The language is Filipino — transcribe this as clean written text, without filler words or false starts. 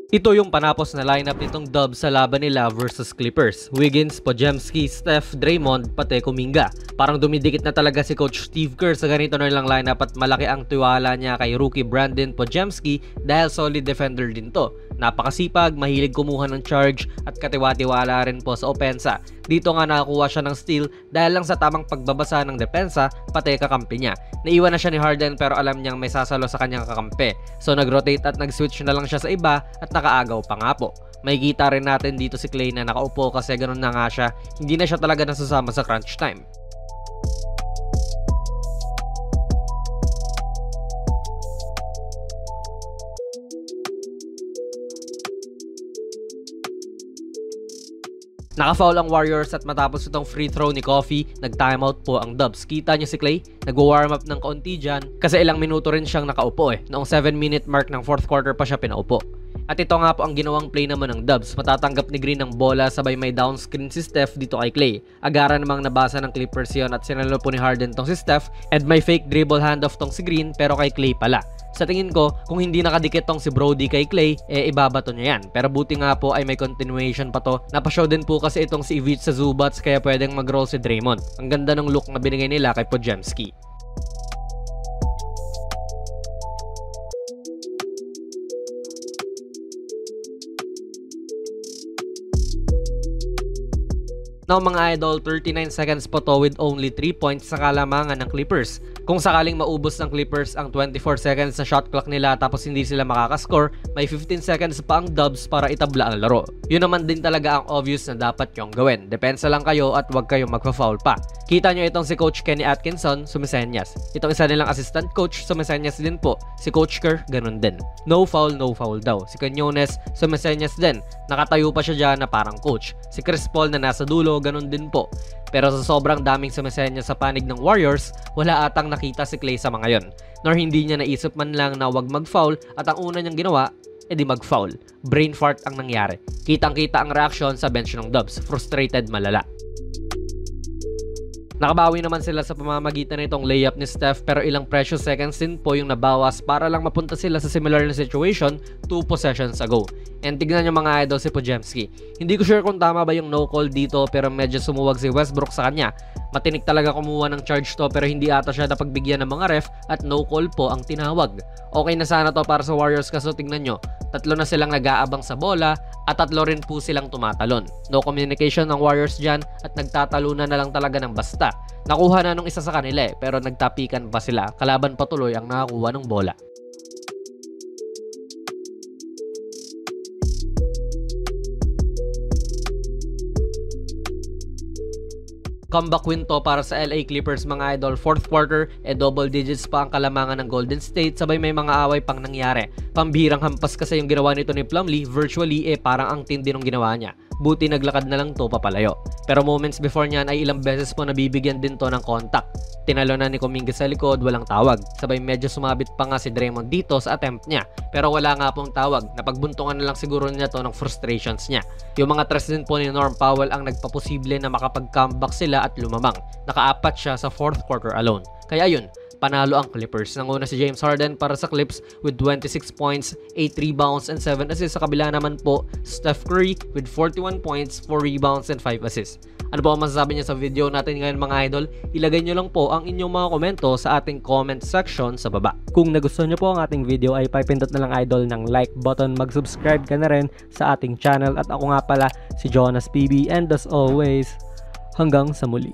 Ito yung panapos na lineup nitong Dubs sa laban nila versus Clippers. Wiggins, Podziemski, Steph, Draymond, pati Kuminga. Parang dumidikit na talaga si Coach Steve Kerr sa ganito na lang lineup at malaki ang tiwala niya kay rookie Brandon Podziemski dahil solid defender din to. Napakasipag, mahilig kumuha ng charge at katiwa-tiwala rin po sa opensa. Dito nga nakakuha siya ng steal dahil lang sa tamang pagbabasa ng depensa pati kakampi niya. Naiwan na siya ni Harden pero alam niyang may sasalo sa kanyang kakampi. So nag-rotate at nag-switch na lang siya sa iba at nakaagaw pa nga po. May kita rin natin dito si Klay na nakaupo kasi ganun na nga siya. Hindi na siya talaga nasasama sa crunch time. Naka-foul ang Warriors at matapos itong free throw ni Coffee, nag-timeout po ang Dubs. Kita niyo si Klay, nag-warm up ng kaunti dyan kasi ilang minuto rin siyang nakaupo Noong 7-minute mark ng 4th quarter pa siya pinaupo. At ito nga po ang ginawang play naman ng Dubs. Matatanggap ni Green ng bola sabay may down screen si Steph dito kay Klay. Agara namang nabasa ng Clippers yon at sinalo po ni Harden tong si Steph and may fake dribble handoff tong si Green pero kay Klay pala. Sa tingin ko, kung hindi nakadikit tong si Brody kay Klay, ibabato niya yan. Pero buti nga po ay may continuation pa to. Napashow din po kasi itong si Ivic sa Zubats kaya pwedeng mag-roll si Draymond. Ang ganda ng look na binigay nila kay Podziemski. Now mga idol, 39 seconds po to with only 3 points sa kalamangan ng Clippers. Kung sakaling maubos ng Clippers ang 24 seconds na shot clock nila tapos hindi sila makakascore, may 15 seconds pa ang Dubs para itabla ang laro. Yun naman din talaga ang obvious na dapat nyong gawin. Depensa lang kayo at huwag kayong magpa-foul pa. Kita nyo itong si Coach Kenny Atkinson, sumisenyas. Itong isa nilang assistant coach, sumisenyas din po. Si Coach Kerr, ganun din. No foul daw. Si Quinones, sumisenyas din. Nakatayo pa siya dyan na parang coach. Si Chris Paul na nasa dulo, ganun din po. Pero sa sobrang daming sumisenyas sa panig ng Warriors, wala atang nakita si Klay sa mga yon. Nor hindi niya naisip man lang na wag mag-foul at ang una niyang ginawa, edi mag-foul. Brain fart ang nangyari. Kitang-kita ang reaksyon sa bench ng Dubs. Frustrated malala. Nakabawi naman sila sa pamamagitan nitong layup ni Steph pero ilang precious seconds din po yung nabawas para lang mapunta sila sa similar na situation 2 possessions ago. And tignan nyo mga idol si Podziemski. Hindi ko sure kung tama ba yung no call dito pero medyo sumuwag si Westbrook sa kanya. Matinik talaga kumuha ng charge to pero hindi ata siya napagbigyan ng mga ref at no call po ang tinawag. Okay na sana to para sa Warriors kaso tignan nyo, 3 na silang nag-aabang sa bola at 3 rin po silang tumatalon. No communication ng Warriors dyan at nagtatalunan na lang talaga ng basta. Nakuha na nung isa sa kanila pero nagtapikan pa sila. Kalaban patuloy ang nakakuha ng bola. Comeback win to para sa LA Clippers mga idol. 4th quarter, double digits pa ang kalamangan ng Golden State sabay may mga away pang nangyari. Pambihirang hampas kasi yung ginawa nito ni Plumlee, virtually parang ang tindi nung ginawa niya. Buti naglakad na lang to papalayo. Pero moments before niyan ay ilang beses po nabibigyan din to ng contact. Tinalo na ni Kuminga sa likod, walang tawag. Sabay medyo sumabit pa nga si Draymond dito sa attempt niya. Pero wala nga pong tawag. Napagbuntungan na lang siguro niya to ng frustrations niya. Yung mga tres din po ni Norm Powell ang nagpaposible na makapag-comeback sila at lumamang. Nakaapat siya sa 4th quarter alone. Kaya yun, panalo ang Clippers. Nanguna si James Harden para sa Clips with 26 points, 8 rebounds, and 7 assists. Sa kabila naman po, Steph Curry with 41 points, 4 rebounds, and 5 assists. Ano po ang masasabi niya sa video natin ngayon mga idol? Ilagay nyo lang po ang inyong mga komento sa ating comment section sa baba. Kung nagustuhan nyo po ang ating video ay pipindot na lang idol ng like button, mag-subscribe ka na rin sa ating channel at ako nga pala si Jonas PB and as always, hanggang sa muli.